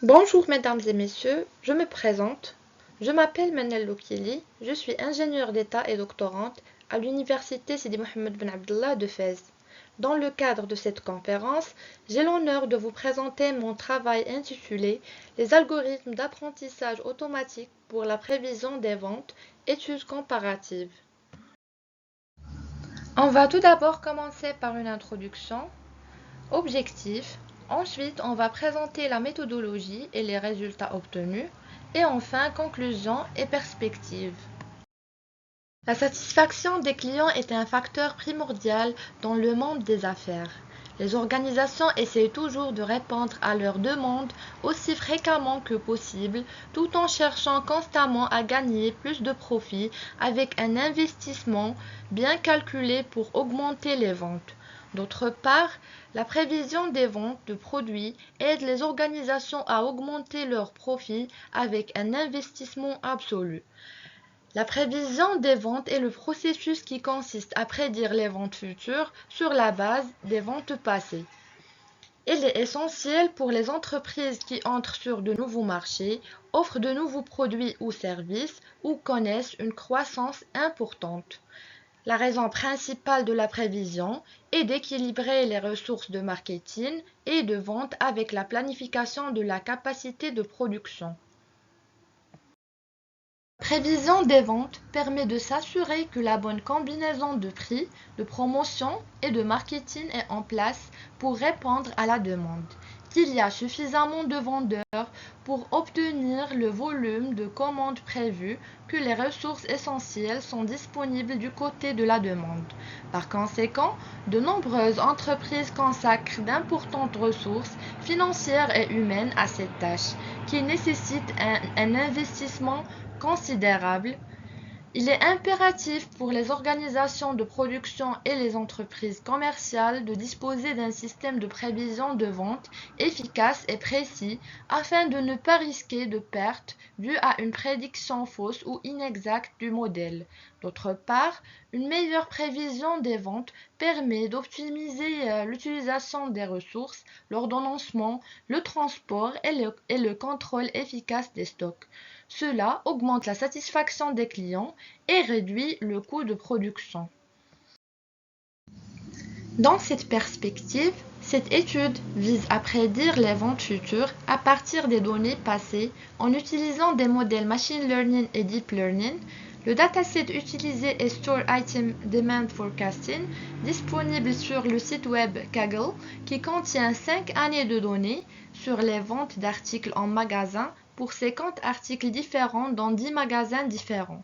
Bonjour mesdames et messieurs, je me présente. Je m'appelle Manel Loukili, je suis ingénieure d'État et doctorante à l'université Sidi Mohammed Ben Abdallah de Fès. Dans le cadre de cette conférence, j'ai l'honneur de vous présenter mon travail intitulé Les algorithmes d'apprentissage automatique pour la prévision des ventes, études comparatives. On va tout d'abord commencer par une introduction. Objectif. Ensuite, on va présenter la méthodologie et les résultats obtenus. Et enfin, conclusion et perspective. La satisfaction des clients est un facteur primordial dans le monde des affaires. Les organisations essaient toujours de répondre à leurs demandes aussi fréquemment que possible, tout en cherchant constamment à gagner plus de profit avec un investissement bien calculé pour augmenter les ventes. D'autre part, la prévision des ventes de produits aide les organisations à augmenter leurs profits avec un investissement absolu. La prévision des ventes est le processus qui consiste à prédire les ventes futures sur la base des ventes passées. Il est essentiel pour les entreprises qui entrent sur de nouveaux marchés, offrent de nouveaux produits ou services ou connaissent une croissance importante. La raison principale de la prévision est d'équilibrer les ressources de marketing et de vente avec la planification de la capacité de production. La prévision des ventes permet de s'assurer que la bonne combinaison de prix, de promotion et de marketing est en place pour répondre à la demande, qu'il y a suffisamment de vendeurs pour obtenir le volume de commandes prévu, que les ressources essentielles sont disponibles du côté de la demande. Par conséquent, de nombreuses entreprises consacrent d'importantes ressources financières et humaines à cette tâche, qui nécessite un investissement considérable. Il est impératif pour les organisations de production et les entreprises commerciales de disposer d'un système de prévision de vente efficace et précis afin de ne pas risquer de pertes dues à une prédiction fausse ou inexacte du modèle. D'autre part, une meilleure prévision des ventes permet d'optimiser l'utilisation des ressources, l'ordonnancement, le transport et le contrôle efficace des stocks. Cela augmente la satisfaction des clients et réduit le coût de production. Dans cette perspective, cette étude vise à prédire les ventes futures à partir des données passées en utilisant des modèles machine learning et deep learning. Le dataset utilisé est Store Item Demand Forecasting, disponible sur le site web Kaggle, qui contient 5 années de données sur les ventes d'articles en magasin pour 50 articles différents dans 10 magasins différents.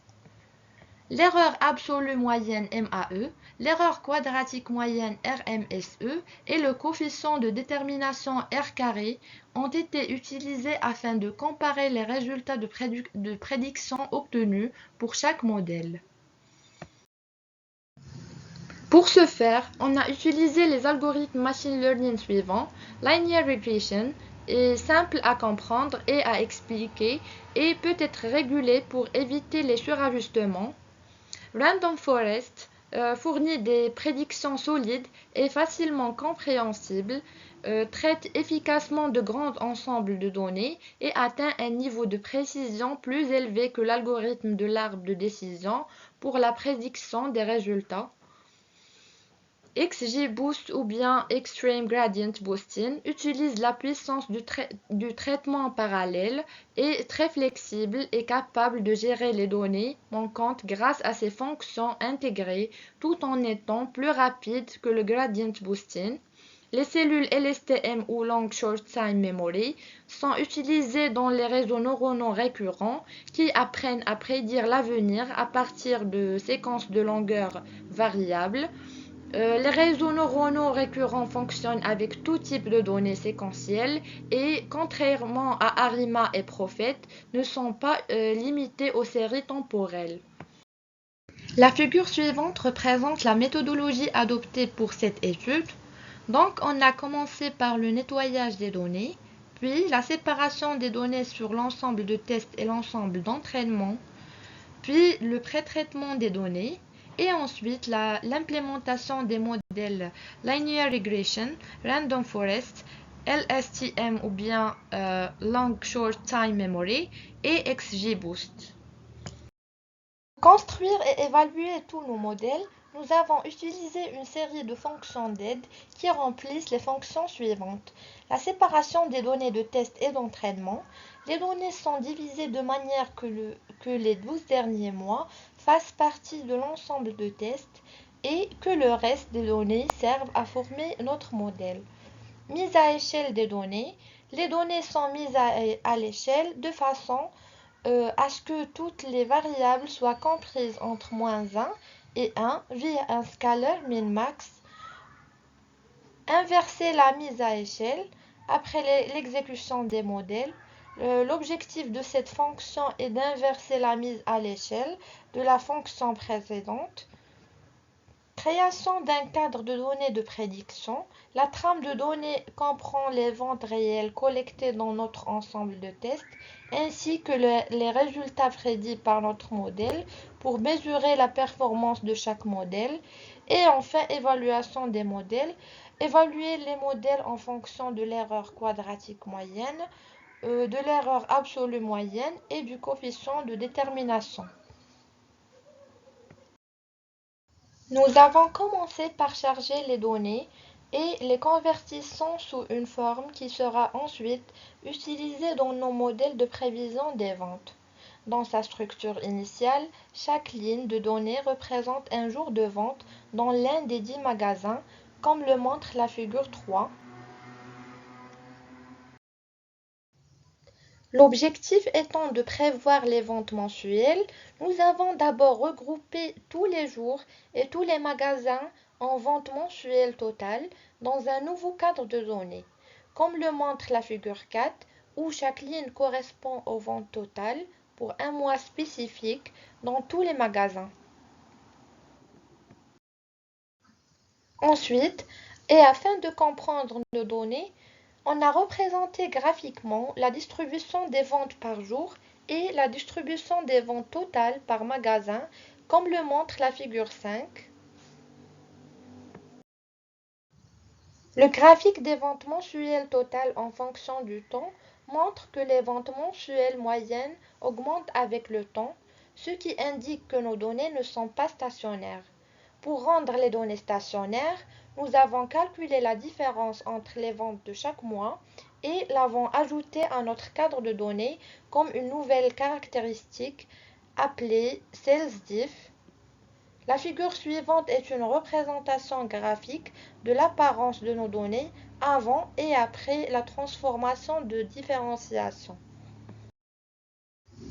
L'erreur absolue moyenne MAE, l'erreur quadratique moyenne RMSE et le coefficient de détermination R² ont été utilisés afin de comparer les résultats de prédiction obtenus pour chaque modèle. Pour ce faire, on a utilisé les algorithmes machine learning suivants. Linear regression est simple à comprendre et à expliquer et peut être régulé pour éviter les surajustements. Random Forest fournit des prédictions solides et facilement compréhensibles, traite efficacement de grands ensembles de données et atteint un niveau de précision plus élevé que l'algorithme de l'arbre de décision pour la prédiction des résultats. XGBoost ou bien Extreme Gradient Boosting utilise la puissance du traitement en parallèle, est très flexible et capable de gérer les données manquantes grâce à ses fonctions intégrées tout en étant plus rapide que le Gradient Boosting. Les cellules LSTM ou Long Short Time Memory sont utilisées dans les réseaux neuronaux récurrents qui apprennent à prédire l'avenir à partir de séquences de longueur variable. Les réseaux neuronaux récurrents fonctionnent avec tout type de données séquentielles et, contrairement à ARIMA et Prophet, ne sont pas limités aux séries temporelles. La figure suivante représente la méthodologie adoptée pour cette étude. Donc, on a commencé par le nettoyage des données, puis la séparation des données sur l'ensemble de tests et l'ensemble d'entraînement, puis le pré-traitement des données, et ensuite l'implémentation des modèles Linear Regression, Random Forest LSTM ou bien Long Short Time Memory et XGBoost. Pour construire et évaluer tous nos modèles, nous avons utilisé une série de fonctions d'aide qui remplissent les fonctions suivantes. La séparation des données de test et d'entraînement. Les données sont divisées de manière que les 12 derniers mois fassent partie de l'ensemble de tests et que le reste des données servent à former notre modèle. Mise à échelle des données. Les données sont mises à l'échelle de façon à ce que toutes les variables soient comprises entre -1 et 1 via un scalaire min-max. Inverser la mise à échelle après l'exécution des modèles. L'objectif de cette fonction est d'inverser la mise à l'échelle de la fonction précédente. Création d'un cadre de données de prédiction. La trame de données comprend les ventes réelles collectées dans notre ensemble de tests, ainsi que les résultats prédits par notre modèle pour mesurer la performance de chaque modèle. Et enfin, évaluation des modèles. Évaluer les modèles en fonction de l'erreur quadratique moyenne, de l'erreur absolue moyenne et du coefficient de détermination. Nous avons commencé par charger les données et les convertissant sous une forme qui sera ensuite utilisée dans nos modèles de prévision des ventes. Dans sa structure initiale, chaque ligne de données représente un jour de vente dans l'un des 10 magasins, comme le montre la figure 3. L'objectif étant de prévoir les ventes mensuelles, nous avons d'abord regroupé tous les jours et tous les magasins en vente mensuelle totale dans un nouveau cadre de données, comme le montre la figure 4, où chaque ligne correspond aux ventes totales pour un mois spécifique dans tous les magasins. Ensuite, et afin de comprendre nos données, on a représenté graphiquement la distribution des ventes par jour et la distribution des ventes totales par magasin, comme le montre la figure 5. Le graphique des ventes mensuelles totales en fonction du temps montre que les ventes mensuelles moyennes augmentent avec le temps, ce qui indique que nos données ne sont pas stationnaires. Pour rendre les données stationnaires, nous avons calculé la différence entre les ventes de chaque mois et l'avons ajoutée à notre cadre de données comme une nouvelle caractéristique appelée SalesDiff. La figure suivante est une représentation graphique de l'apparence de nos données avant et après la transformation de différenciation.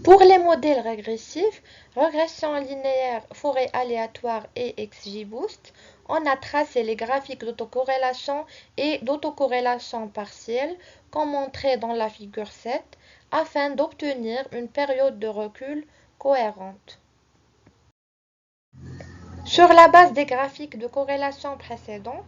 Pour les modèles régressifs, régression linéaire, forêt aléatoire et XGBoost, on a tracé les graphiques d'autocorrélation et d'autocorrélation partielle, comme montré dans la figure 7, afin d'obtenir une période de recul cohérente. Sur la base des graphiques de corrélation précédents,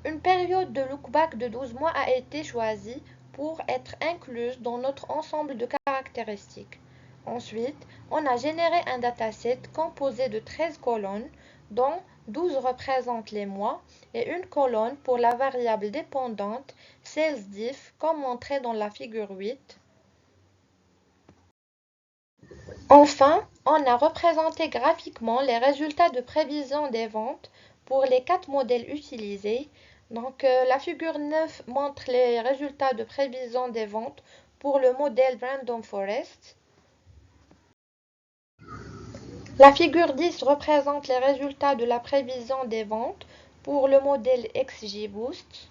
une période de lookback de 12 mois a été choisie pour être incluse dans notre ensemble de caractéristiques. Ensuite, on a généré un dataset composé de 13 colonnes, dont 12 représentent les mois et une colonne pour la variable dépendante SalesDiff, comme montré dans la figure 8. Enfin, on a représenté graphiquement les résultats de prévision des ventes pour les 4 modèles utilisés. Donc, la figure 9 montre les résultats de prévision des ventes pour le modèle Random Forest. La figure 10 représente les résultats de la prévision des ventes pour le modèle XGBoost.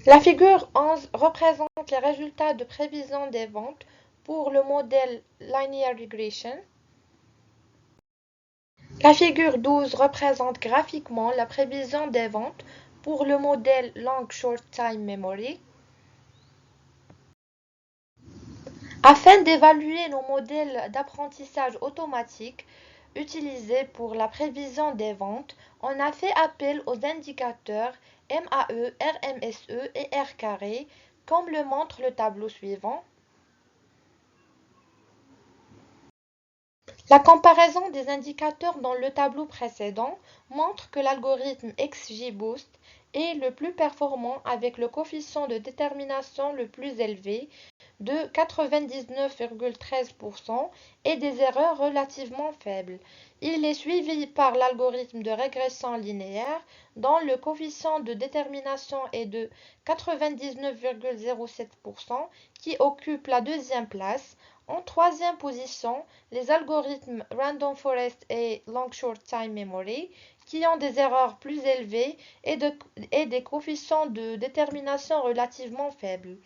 La figure 11 représente les résultats de prévision des ventes pour le modèle Linear Regression. La figure 12 représente graphiquement la prévision des ventes pour le modèle Long Short Time Memory. Afin d'évaluer nos modèles d'apprentissage automatique utilisés pour la prévision des ventes, on a fait appel aux indicateurs MAE, RMSE et R-carré, comme le montre le tableau suivant. La comparaison des indicateurs dans le tableau précédent montre que l'algorithme XGBoost est le plus performant avec le coefficient de détermination le plus élevé de 99,13% et des erreurs relativement faibles. Il est suivi par l'algorithme de régression linéaire dont le coefficient de détermination est de 99,07% qui occupe la deuxième place. En troisième position, les algorithmes Random Forest et Long Short Time Memory qui ont des erreurs plus élevées et des coefficients de détermination relativement faibles.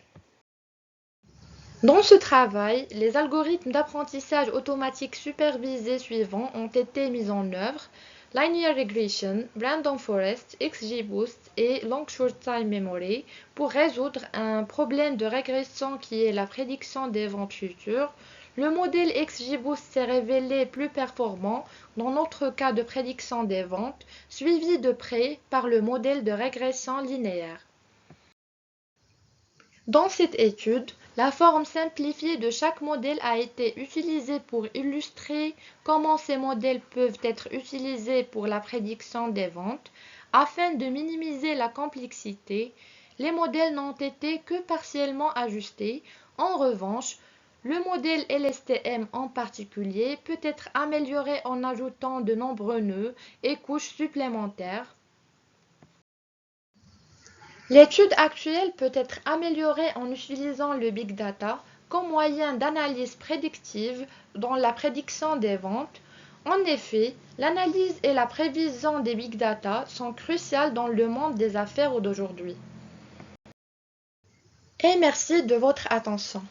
Dans ce travail, les algorithmes d'apprentissage automatique supervisés suivants ont été mis en œuvre: Linear Regression, Random Forest, XGBoost et Long Short Time Memory pour résoudre un problème de régression qui est la prédiction des ventes futures. Le modèle XGBoost s'est révélé plus performant dans notre cas de prédiction des ventes, suivi de près par le modèle de régression linéaire. Dans cette étude, la forme simplifiée de chaque modèle a été utilisée pour illustrer comment ces modèles peuvent être utilisés pour la prédiction des ventes. Afin de minimiser la complexité, les modèles n'ont été que partiellement ajustés. En revanche, le modèle LSTM en particulier peut être amélioré en ajoutant de nombreux nœuds et couches supplémentaires. L'étude actuelle peut être améliorée en utilisant le big data comme moyen d'analyse prédictive dans la prédiction des ventes. En effet, l'analyse et la prévision des big data sont cruciales dans le monde des affaires d'aujourd'hui. Et merci de votre attention.